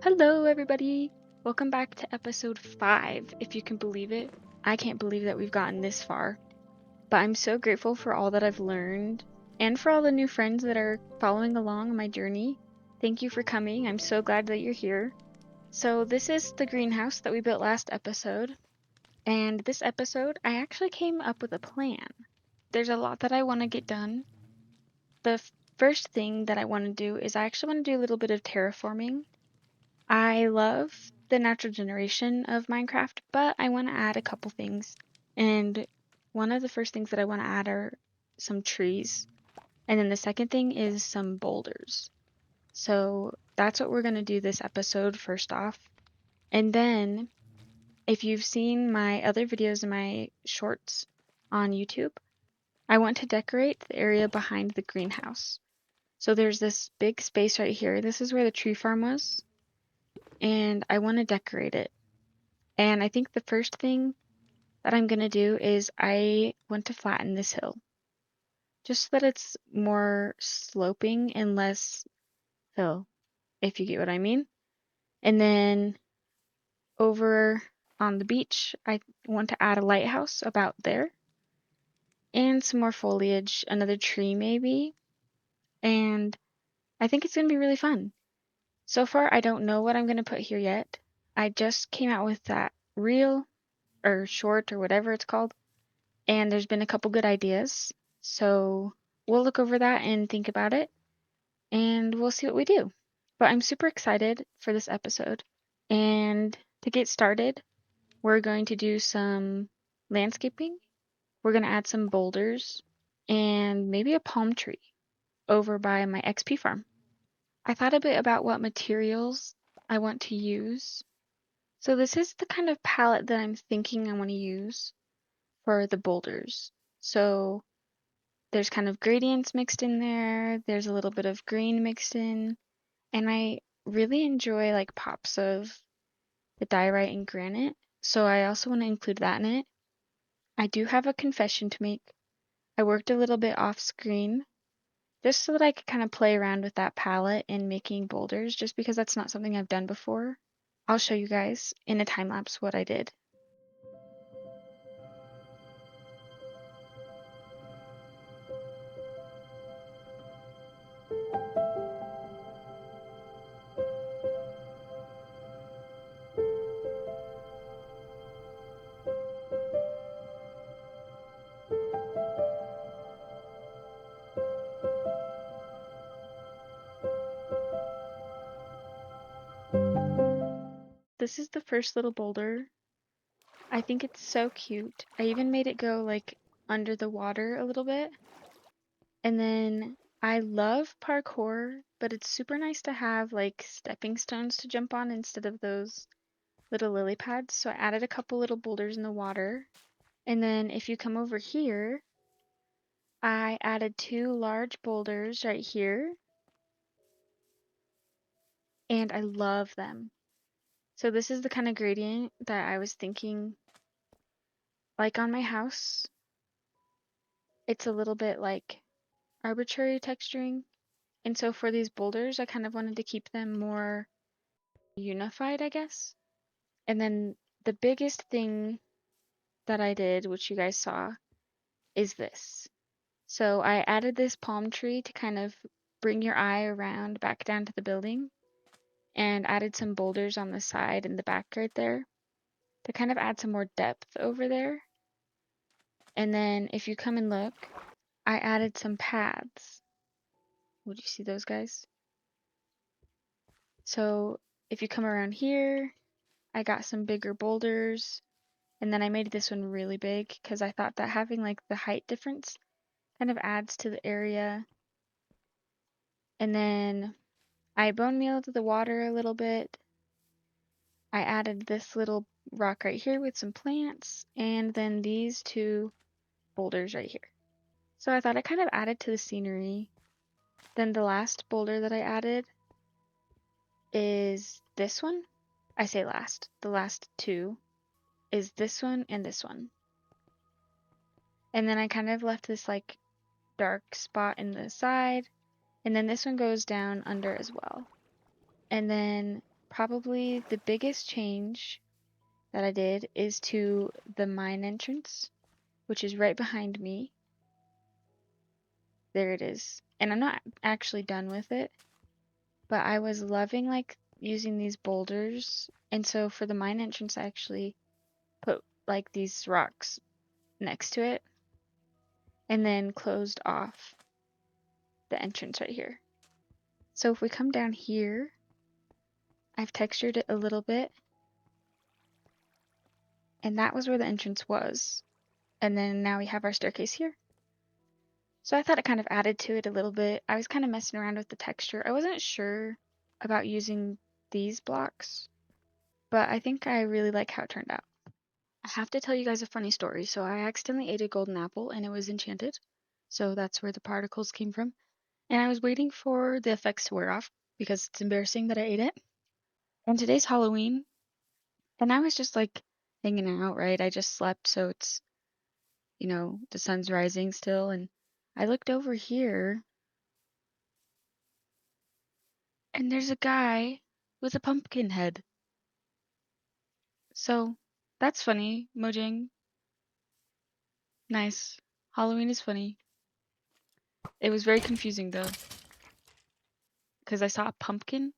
Hello, everybody! Welcome back to episode 5, if you can believe it. I can't believe that we've gotten this far, but I'm so grateful for all that I've learned and for all the new friends that are following along my journey. Thank you for coming. I'm so glad that you're here. So, this is the greenhouse that we built last episode, and this episode I actually came up with a plan. There's a lot that I want to get done. The first thing that I want to do is I actually want to do a little bit of terraforming. I love the natural generation of Minecraft, but I want to add a couple things. And one of the first things that I want to add are some trees. And then the second thing is some boulders. So that's what we're going to do this episode first off. And then if you've seen my other videos and my shorts on YouTube, I want to decorate the area behind the greenhouse. So there's this big space right here. This is where the tree farm was. And I want to decorate it. And I think the first thing that I'm going to do is I want to flatten this hill. Just so that it's more sloping and less hill, if you get what I mean. And then over on the beach, I want to add a lighthouse about there. And some more foliage, another tree maybe. And I think it's going to be really fun. So far, I don't know what I'm going to put here yet. I just came out with that reel or short or whatever it's called. And there's been a couple good ideas. So we'll look over that and think about it. And we'll see what we do. But I'm super excited for this episode. And to get started, we're going to do some landscaping. We're going to add some boulders and maybe a palm tree over by my XP farm. I thought a bit about what materials I want to use. So this is the kind of palette that I'm thinking I want to use for the boulders. So there's kind of gradients mixed in there. There's a little bit of green mixed in. And I really enjoy like pops of the diorite and granite. So I also want to include that in it. I do have a confession to make. I worked a little bit off screen just so that I could kind of play around with that palette and making boulders just because that's not something I've done before. I'll show you guys in a time lapse what I did. This is the first little boulder. I think it's so cute. I even made it go like under the water a little bit. And then I love parkour, but it's super nice to have like stepping stones to jump on instead of those little lily pads. So I added a couple little boulders in the water. And then if you come over here, I added 2 large boulders right here. And I love them. So this is the kind of gradient that I was thinking like on my house. It's a little bit like arbitrary texturing. And so for these boulders, I kind of wanted to keep them more unified, I guess. And then the biggest thing that I did, which you guys saw, is this. So I added this palm tree to kind of bring your eye around back down to the building and added some boulders on the side and the back right there to kind of add some more depth over there. And then if you come and look, I added some paths. Would you see those guys? So if you come around here, I got some bigger boulders. And then I made this one really big because I thought that having like the height difference kind of adds to the area. And then I bone mealed the water a little bit. I added this little rock right here with some plants and then these 2 boulders right here. So I thought it kind of added to the scenery. Then the last boulder that I added is this one. I say last. The last 2 is this one and this one. And then I kind of left this like dark spot in the side. And then this one goes down under as well. And then probably the biggest change that I did is to the mine entrance, which is right behind me. There it is. And I'm not actually done with it, but I was loving like using these boulders. And so for the mine entrance, I actually put like these rocks next to it and then closed off the entrance right here. So if we come down here, I've textured it a little bit, and that was where the entrance was. And then now we have our staircase here. So I thought it kind of added to it a little bit. I was kind of messing around with the texture. I wasn't sure about using these blocks, but I think I really like how it turned out. I have to tell you guys a funny story. So I accidentally ate a golden apple and it was enchanted. So that's where the particles came from. And I was waiting for the effects to wear off because it's embarrassing that I ate it. And today's Halloween, and I was just like hanging out, right? I just slept, so it's, the sun's rising still. And I looked over here, and there's a guy with a pumpkin head. So that's funny, Mojang. Nice. Halloween is funny. It was very confusing though, because I saw a pumpkin,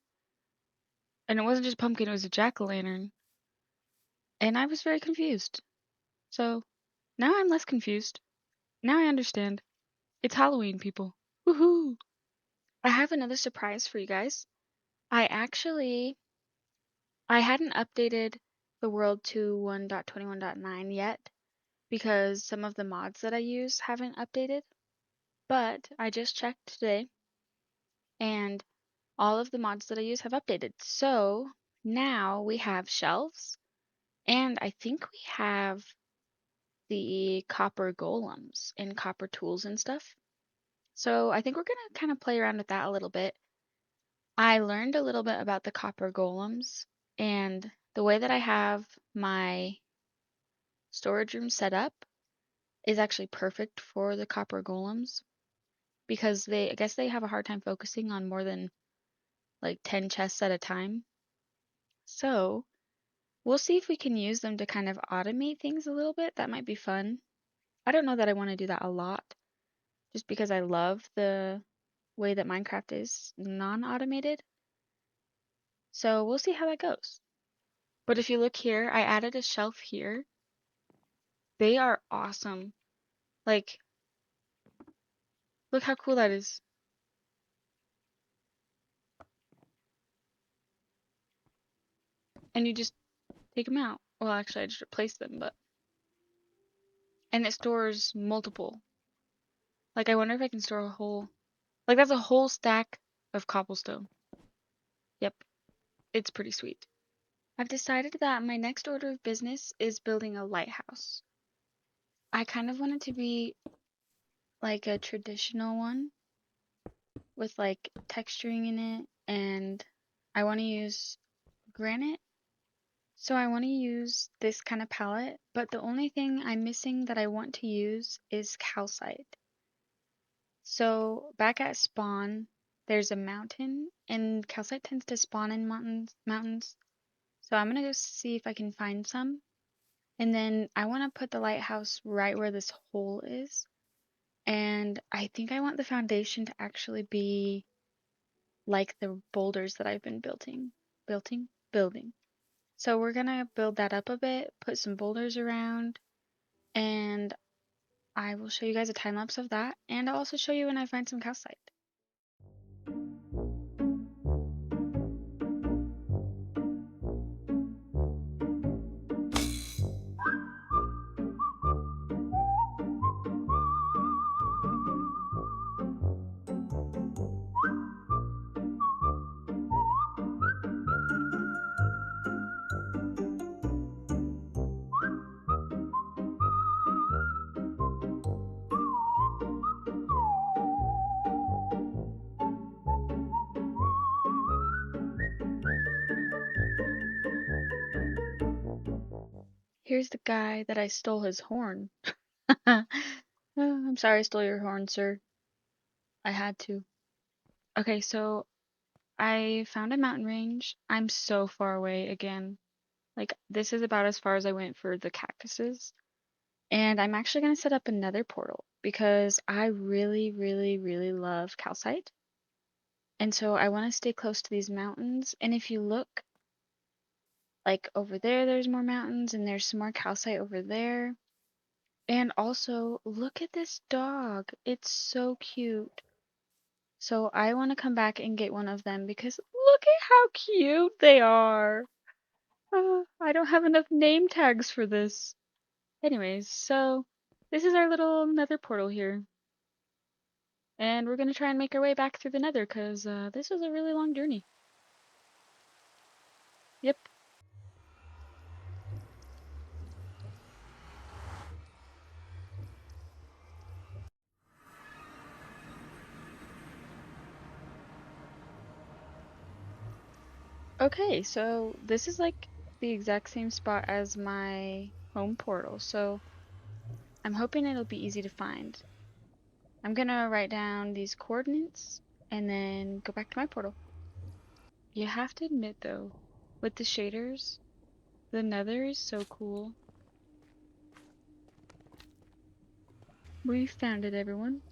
and it wasn't just a pumpkin, it was a jack-o'-lantern. And I was very confused. So now I'm less confused. Now I understand. It's Halloween, people. Woohoo! I have another surprise for you guys. I hadn't updated the world to 1.21.9 yet because some of the mods that I use haven't updated, but I just checked today and all of the mods that I use have updated. So now we have shelves and I think we have the copper golems and copper tools and stuff. So I think we're going to kind of play around with that a little bit. I learned a little bit about the copper golems, and the way that I have my storage room set up is actually perfect for the copper golems because I guess they have a hard time focusing on more than like 10 chests at a time. So we'll see if we can use them to kind of automate things a little bit. That might be fun. I don't know that I want to do that a lot just because I love the way that Minecraft is non-automated. So we'll see how that goes. But if you look here, I added a shelf here. They are awesome. Like, look how cool that is. And you just take them out. Well, actually, I just replaced them, but. And it stores multiple. Like, I wonder if I can store a whole. Like, that's a whole stack of cobblestone. Yep. It's pretty sweet. I've decided that my next order of business is building a lighthouse. I kind of want it to be like a traditional one with like texturing in it, and I want to use granite. So I want to use this kind of palette, but the only thing I'm missing that I want to use is calcite. So back at spawn, there's a mountain, and calcite tends to spawn in mountains. So I'm gonna go see if I can find some. And then I want to put the lighthouse right where this hole is. And I think I want the foundation to actually be like the boulders that I've been building. So we're gonna build that up a bit, put some boulders around, and I will show you guys a time lapse of that, and I'll also show you when I find some calcite. Here's the guy that I stole his horn. Oh, I'm sorry I stole your horn, sir. I had to. Okay, so I found a mountain range. I'm so far away again. Like, this is about as far as I went for the cactuses. And I'm actually going to set up another portal because I really, really, really love calcite. And so I want to stay close to these mountains. And if you look, like over there, there's more mountains and there's some more calcite over there. And also, look at this dog. It's so cute. So I want to come back and get one of them because look at how cute they are. I don't have enough name tags for this. Anyways, so this is our little nether portal here. And we're going to try and make our way back through the nether because this was a really long journey. Yep. Okay, so this is like the exact same spot as my home portal, so I'm hoping it'll be easy to find. I'm gonna write down these coordinates and then go back to my portal. You have to admit though, with the shaders, the nether is so cool. We found it, everyone.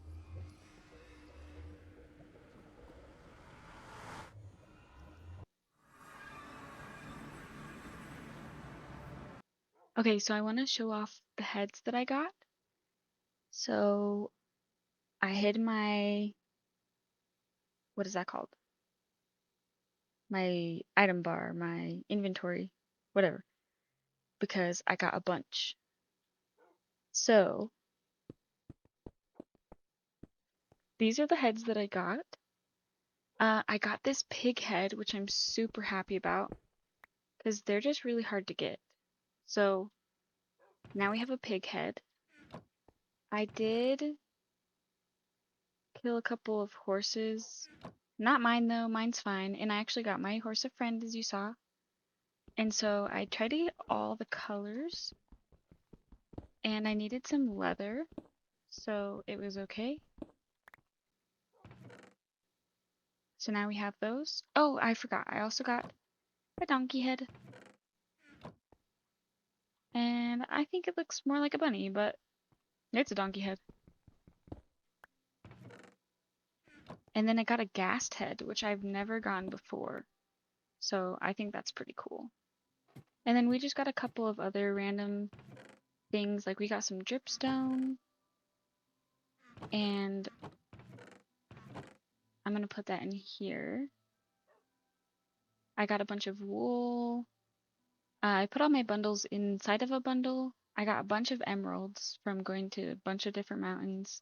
Okay, so I want to show off the heads that I got. So I hid my, what is that called? My item bar, my inventory, whatever, because I got a bunch. So these are the heads that I got. I got this pig head, which I'm super happy about because they're just really hard to get. So now we have a pig head. I did kill a couple of horses. Not mine though, mine's fine. And I actually got my horse a friend, as you saw. And so I tried to get all the colors. And I needed some leather. So it was okay. So now we have those. Oh, I forgot. I also got a donkey head. And I think it looks more like a bunny, but it's a donkey head. And then I got a ghast head, which I've never gotten before. So I think that's pretty cool. And then we just got a couple of other random things. Like we got some dripstone. And I'm going to put that in here. I got a bunch of wool. I put all my bundles inside of a bundle. I got a bunch of emeralds from going to a bunch of different mountains.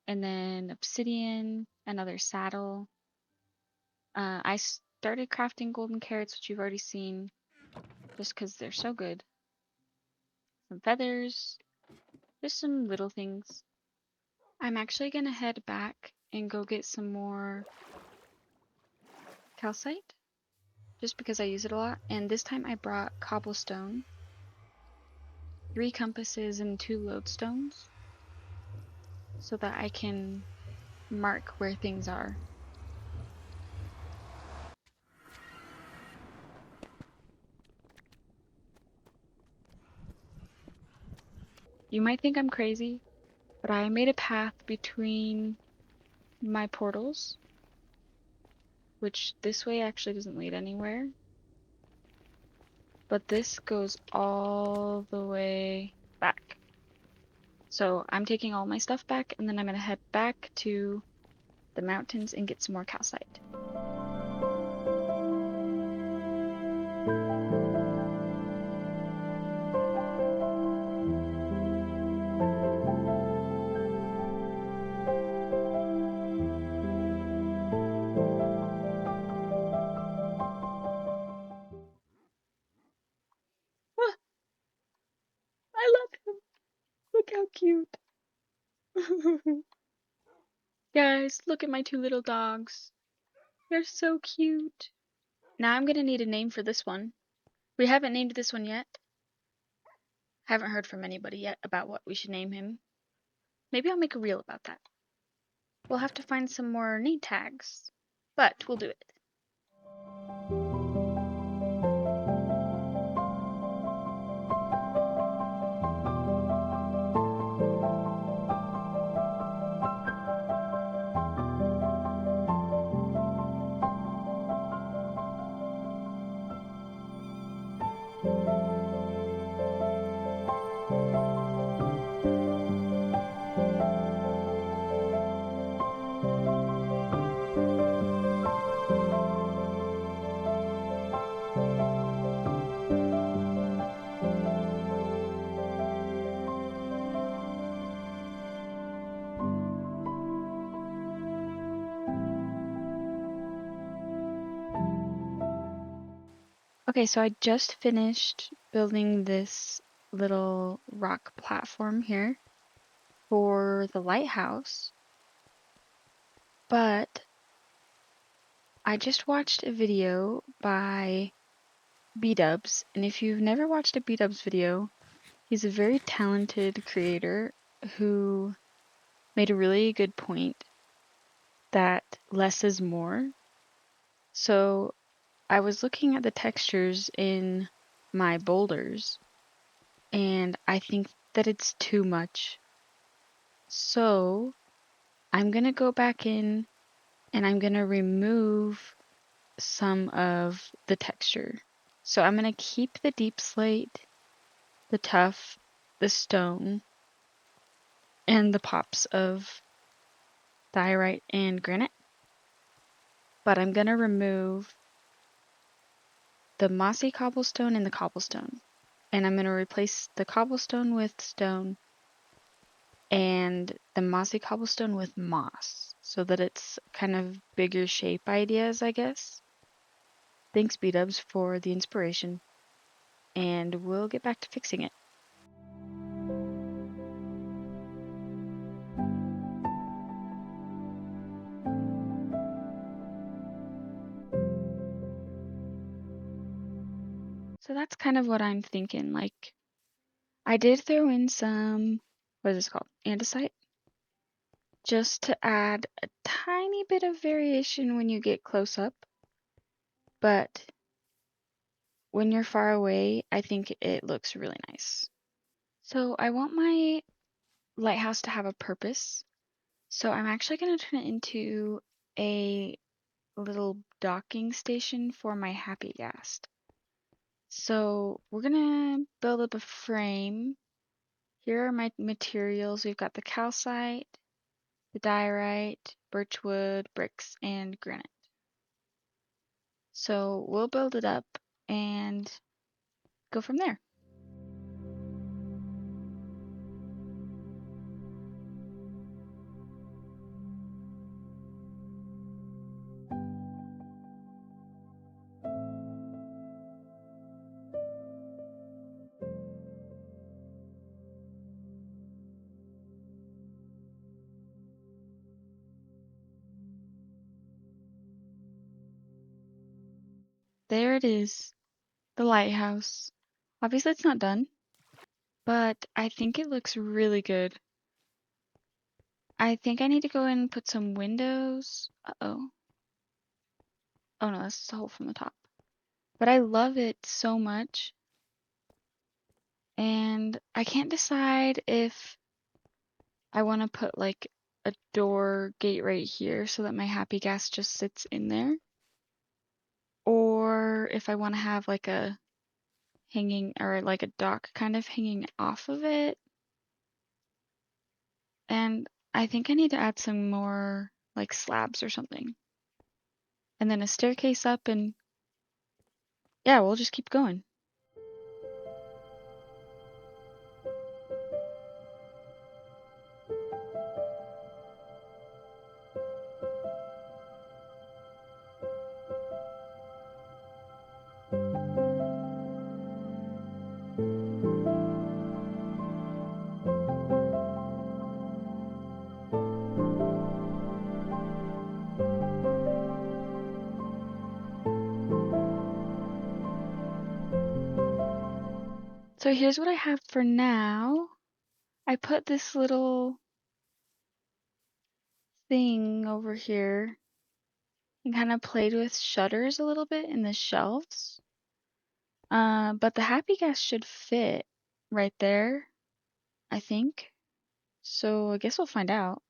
And then obsidian, another saddle. I started crafting golden carrots, which you've already seen, just because they're so good. Some feathers, just some little things. I'm actually going to head back and go get some more calcite, just because I use it a lot. And this time I brought cobblestone, 3 compasses, and 2 lodestones, so that I can mark where things are. You might think I'm crazy, but I made a path between my portals, which this way actually doesn't lead anywhere. But this goes all the way back. So I'm taking all my stuff back, and then I'm going to head back to the mountains and get some more calcite. Ah, I love him. Look how cute. Guys, look at my 2 little dogs. They're so cute. Now I'm going to need a name for this one. We haven't named this one yet. Haven't heard from anybody yet about what we should name him. Maybe I'll make a reel about that. We'll have to find some more name tags, but we'll do it. Okay, so I just finished building this little rock platform here for the lighthouse, but I just watched a video by B-Dubs, and if you've never watched a B-Dubs video, he's a very talented creator who made a really good point that less is more. So I was looking at the textures in my boulders, and I think that it's too much. So I'm gonna go back in and I'm gonna remove some of the texture. So I'm gonna keep the deep slate, the tuff, the stone, and the pops of diorite and granite. But I'm gonna remove the mossy cobblestone and the cobblestone. And I'm gonna replace the cobblestone with stone and the mossy cobblestone with moss so that it's kind of bigger shape ideas, I guess. Thanks, B-Dubs, for the inspiration, and we'll get back to fixing it. So that's kind of what I'm thinking. Like, I did throw in some, what is this called? Andesite, just to add a tiny bit of variation when you get close up. But when you're far away, I think it looks really nice. So I want my lighthouse to have a purpose. So I'm actually going to turn it into a little docking station for my happy ghast. So we're going to build up a frame. Here are my materials. We've got the calcite, the diorite, birchwood, bricks, and granite. So we'll build it up and go from there. There it is, the lighthouse. Obviously it's not done, but I think it looks really good. I think I need to go in and put some windows. Uh-oh. Oh no, that's just a hole from the top. But I love it so much. And I can't decide if I want to put like a door gate right here so that my happy gas just sits in there. Or if I want to have like a hanging or like a dock kind of hanging off of it. And I think I need to add some more like slabs or something. And then a staircase up, and yeah, we'll just keep going. So here's what I have for now. I put this little thing over here and kind of played with shutters a little bit in the shelves. But the happy gas should fit right there, I think. So I guess we'll find out.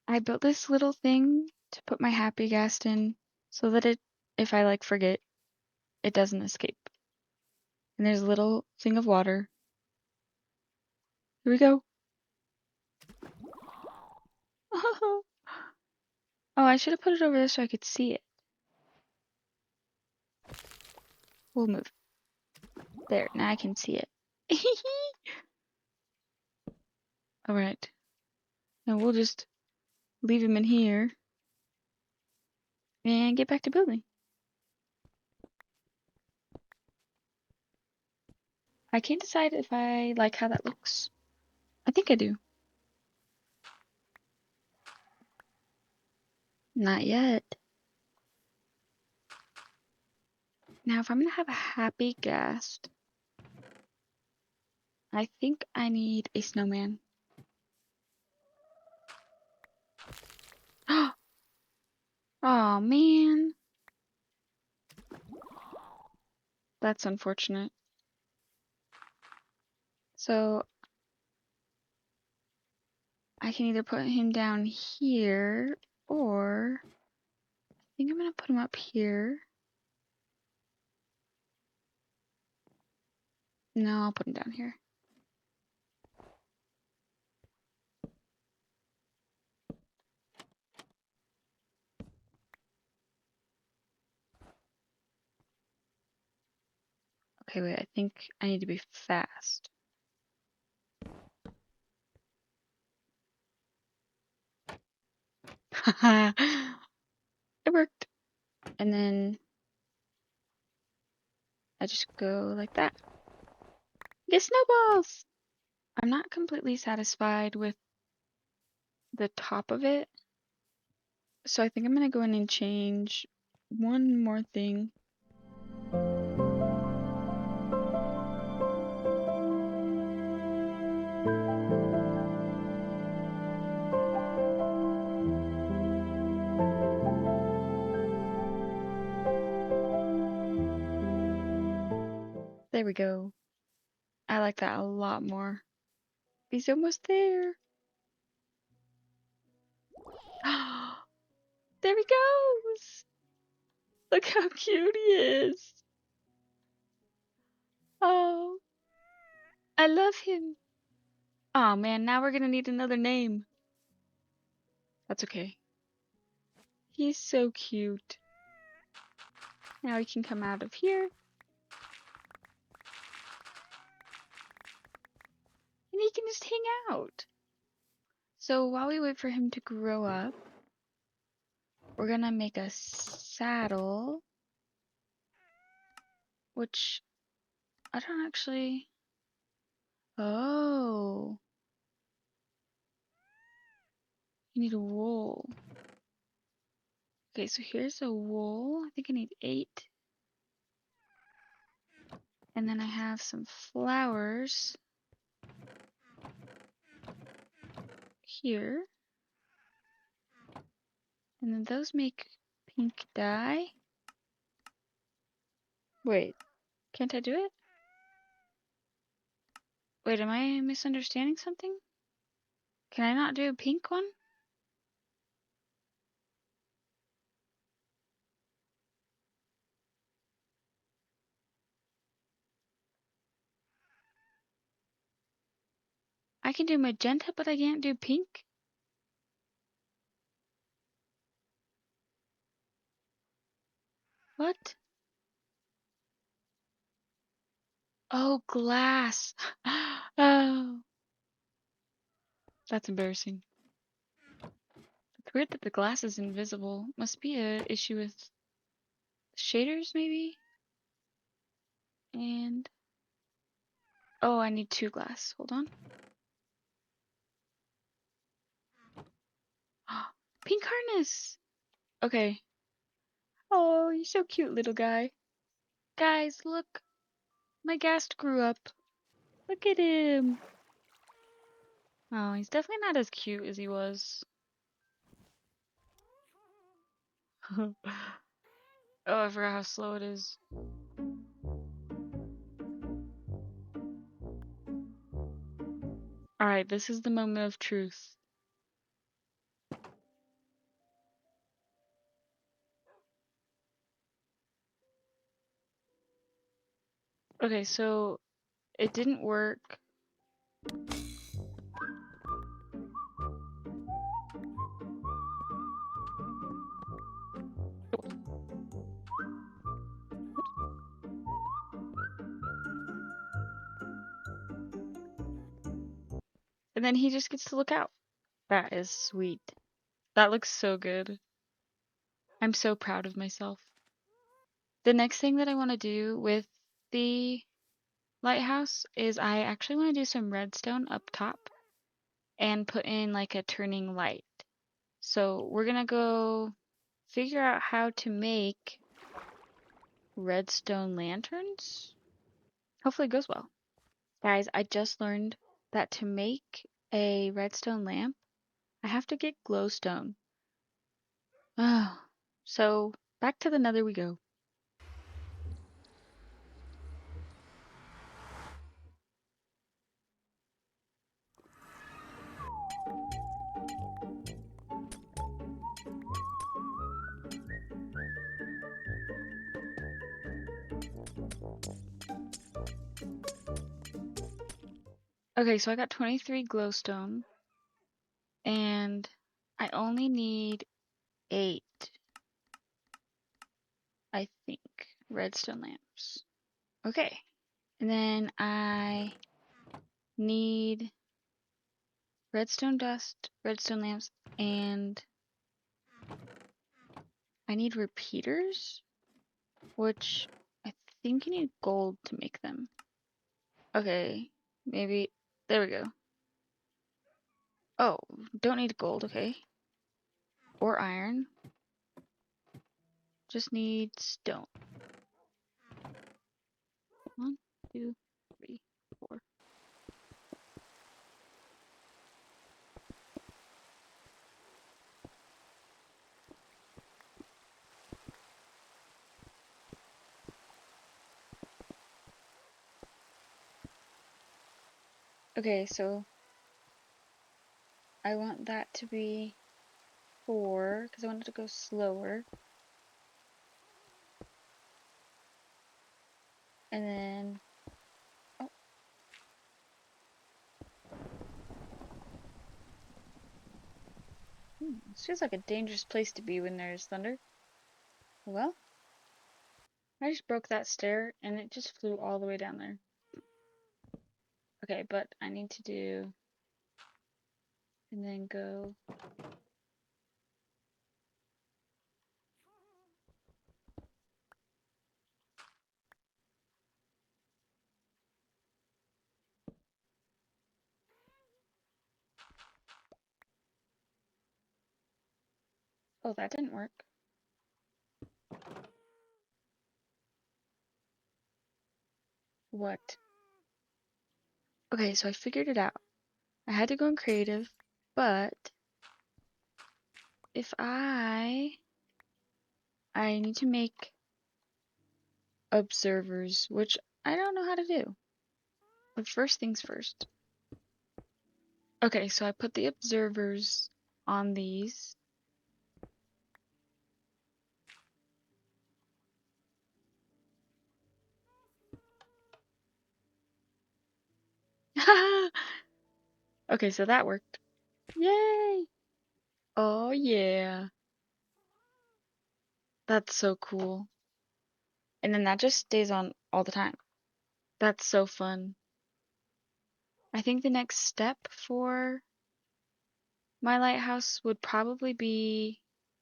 I built this little thing to put my happy gas in so that if I like forget, it doesn't escape. And there's a little thing of water. Here we go. Oh, I should have put it over there so I could see it. We'll move. There, now I can see it. Alright. Now we'll just leave him in here and get back to building. I can't decide if I like how that looks. I think I do. Not yet. Now, if I'm gonna have a happy Ghast, I think I need a snowman. Oh man. That's unfortunate. So I can either put him down here or I think I'm gonna put him up here. No, I'll put him down here. Okay, wait, I think I need to be fast. It worked. And then I just go like that. Get snowballs! I'm not completely satisfied with the top of it. So I think I'm gonna go in and change one more thing. There we go. I like that a lot more. He's almost there. There he goes. Look how cute he is. Oh, I love him. Oh man, now we're gonna need another name. That's okay. He's so cute. Now he can come out of here. And he can just hang out. So while we wait for him to grow up, we're gonna make a saddle. Which I don't actually... Oh. You need a wool. Okay, so here's a wool. I think I need 8. And then I have some flowers here. And then those make pink dye. Wait, can't I do it? Wait, am I misunderstanding something? Can I not do a pink one? I can do magenta, but I can't do pink? What? Oh, glass. Oh, that's embarrassing. It's weird that the glass is invisible. Must be an issue with shaders, maybe? And... Oh, I need 2 glass. Hold on. Pink harness! Okay. Oh, you're so cute, little guy. Guys, look. My Ghast grew up. Look at him. Oh, he's definitely not as cute as he was. Oh, I forgot how slow it is. Alright, this is the moment of truth. Okay, so it didn't work. And then he just gets to look out. That is sweet. That looks so good. I'm so proud of myself. The next thing that I want to do with the lighthouse is I actually want to do some redstone up top and put in like a turning light. So we're gonna go figure out how to make redstone lanterns. Hopefully it goes well. Guys, I just learned that to make a redstone lamp, I have to get glowstone. Oh, so back to the nether we go. Okay, so I got 23 glowstone, and I only need 8, I think, redstone lamps. Okay, and then I need redstone dust, redstone lamps, and I need repeaters, which I think you need gold to make them. Okay, maybe, there we go. Oh, don't need gold, okay. Or iron. Just need stone. 1, 2, 3, 4. Okay, so I want that to be 4 because I want it to go slower. And then, oh. This feels like a dangerous place to be when there's thunder. Well, I just broke that stair and it just flew all the way down there. Okay, but I need to do, and then go. Oh, that didn't work. What? Okay, so I figured it out. I had to go in creative, but if I need to make observers, which I don't know how to do. But first things first. Okay, so I put the observers on these. Okay, so that worked. Yay! Oh yeah. That's so cool. And then that just stays on all the time. That's so fun. I think the next step for my lighthouse would probably be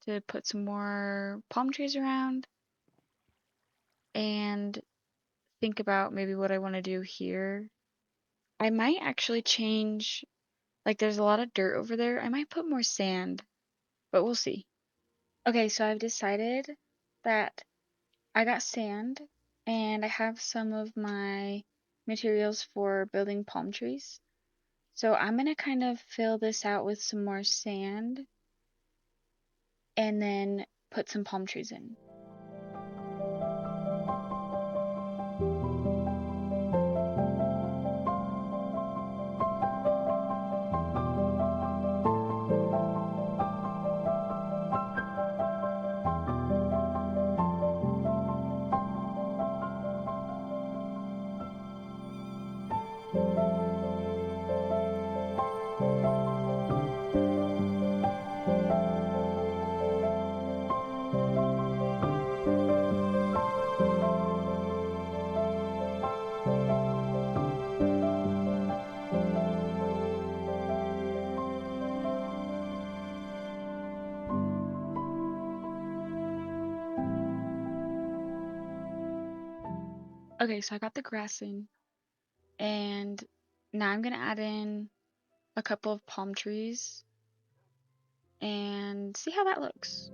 to put some more palm trees around and think about maybe what I want to do here. I might actually change, like there's a lot of dirt over there. I might put more sand, but we'll see. Okay, so I've decided that I got sand and I have some of my materials for building palm trees. So I'm gonna kind of fill this out with some more sand and then put some palm trees in. Okay, so I got the grass in, and now I'm gonna add in a couple of palm trees and see how that looks.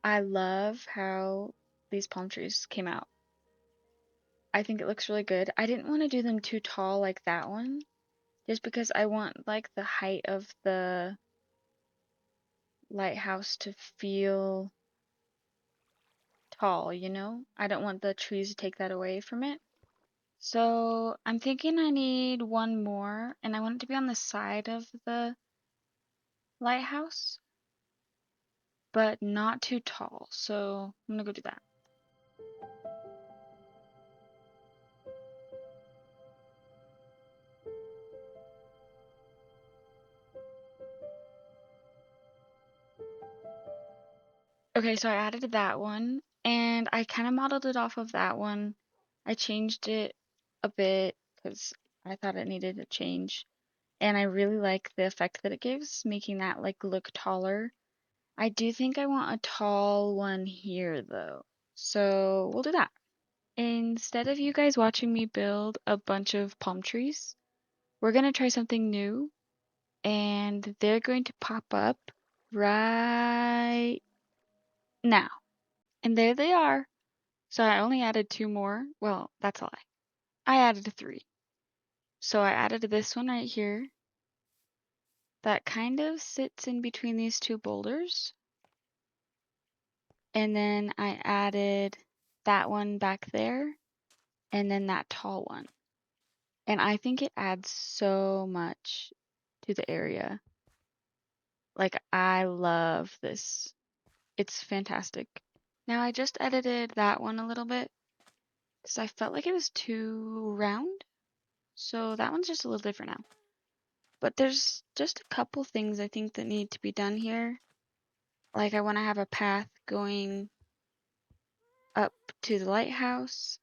I love how these palm trees came out. I think it looks really good. I didn't want to do them too tall like that one, just because I want like the height of the lighthouse to feel tall, you know? I don't want the trees to take that away from it. So I'm thinking I need one more, and I want it to be on the side of the lighthouse, but not too tall. So I'm gonna go do that. Okay, so I added that one, and I kind of modeled it off of that one. I changed it a bit because I thought it needed a change, and I really like the effect that it gives, making that like look taller. I do think I want a tall one here though, so we'll do that. Instead of you guys watching me build a bunch of palm trees, we're gonna try something new, and they're going to pop up right now. And there they are. So I only added two more. Well, that's a lie. I added three. So I added this one right here that kind of sits in between these two boulders. And then I added that one back there and then that tall one. And I think it adds so much to the area. Like, I love this. It's fantastic. Now, I just edited that one a little bit because I felt like it was too round. So that one's just a little different now. But there's just a couple things I think that need to be done here. Like, I want to have a path going up to the lighthouse,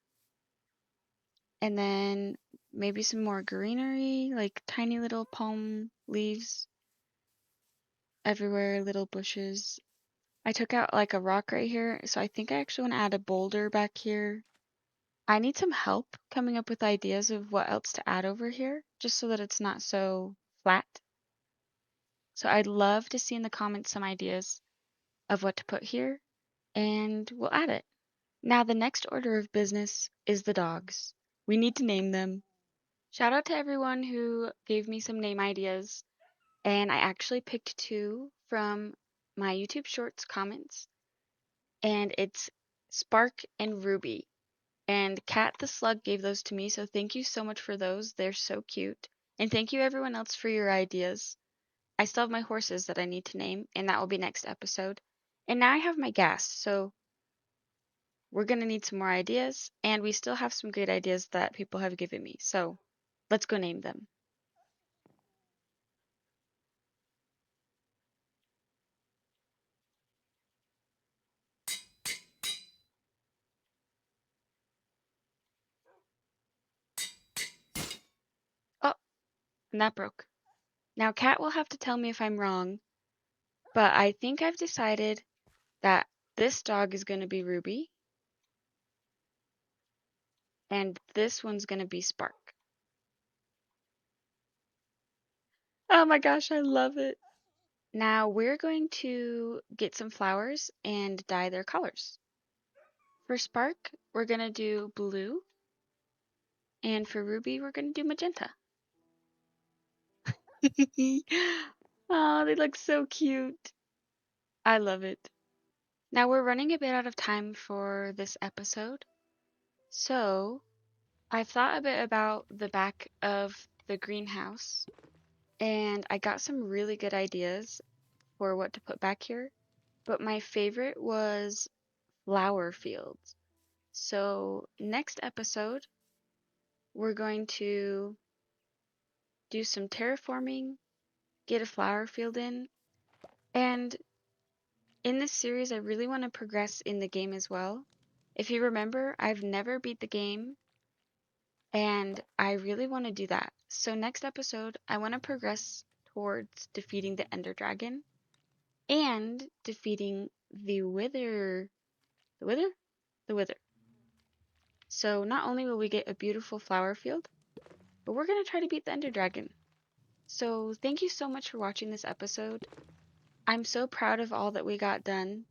and then maybe some more greenery, like tiny little palm leaves everywhere, little bushes. I took out like a rock right here, so I think I actually want to add a boulder back here. I need some help coming up with ideas of what else to add over here, just so that it's not so flat. So I'd love to see in the comments some ideas of what to put here, and we'll add it. Now, the next order of business is the dogs. We need to name them. Shout out to everyone who gave me some name ideas, and I actually picked two from my YouTube Shorts comments, and it's Spark and Ruby. And Kat the Slug gave those to me, so thank you so much for those. They're so cute. And thank you everyone else for your ideas. I still have my horses that I need to name, and that will be next episode. And now I have my Ghast, so we're going to need some more ideas, and we still have some great ideas that people have given me. So let's go name them. Oh, and that broke. Now, Kat will have to tell me if I'm wrong, but I think I've decided that this dog is going to be Ruby, and this one's going to be Spark. Oh my gosh, I love it. Now we're going to get some flowers and dye their colors. For Spark, we're going to do blue, and for Ruby, we're going to do magenta. Oh, they look so cute. I love it. Now we're running a bit out of time for this episode, so I've thought a bit about the back of the greenhouse, and I got some really good ideas for what to put back here, but my favorite was flower fields. So next episode, we're going to do some terraforming, get a flower field in, and in this series, I really want to progress in the game as well. If you remember, I've never beat the game, and I really want to do that. So next episode, I want to progress towards defeating the Ender Dragon and defeating the Wither. The Wither? The Wither. So not only will we get a beautiful flower field, but we're going to try to beat the Ender Dragon. So thank you so much for watching this episode. I'm so proud of all that we got done,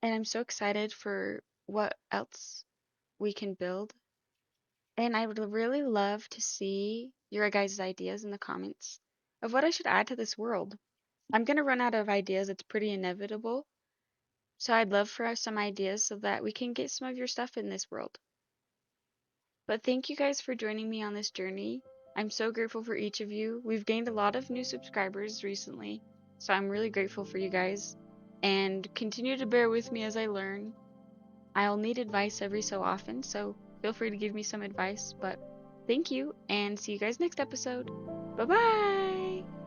and I'm so excited for what else we can build. And I would really love to see your guys' ideas in the comments of what I should add to this world. I'm going to run out of ideas, it's pretty inevitable. So I'd love for some ideas so that we can get some of your stuff in this world. But thank you guys for joining me on this journey. I'm so grateful for each of you. We've gained a lot of new subscribers recently, so I'm really grateful for you guys. And continue to bear with me as I learn. I'll need advice every so often, so feel free to give me some advice. But thank you, and see you guys next episode. Bye bye!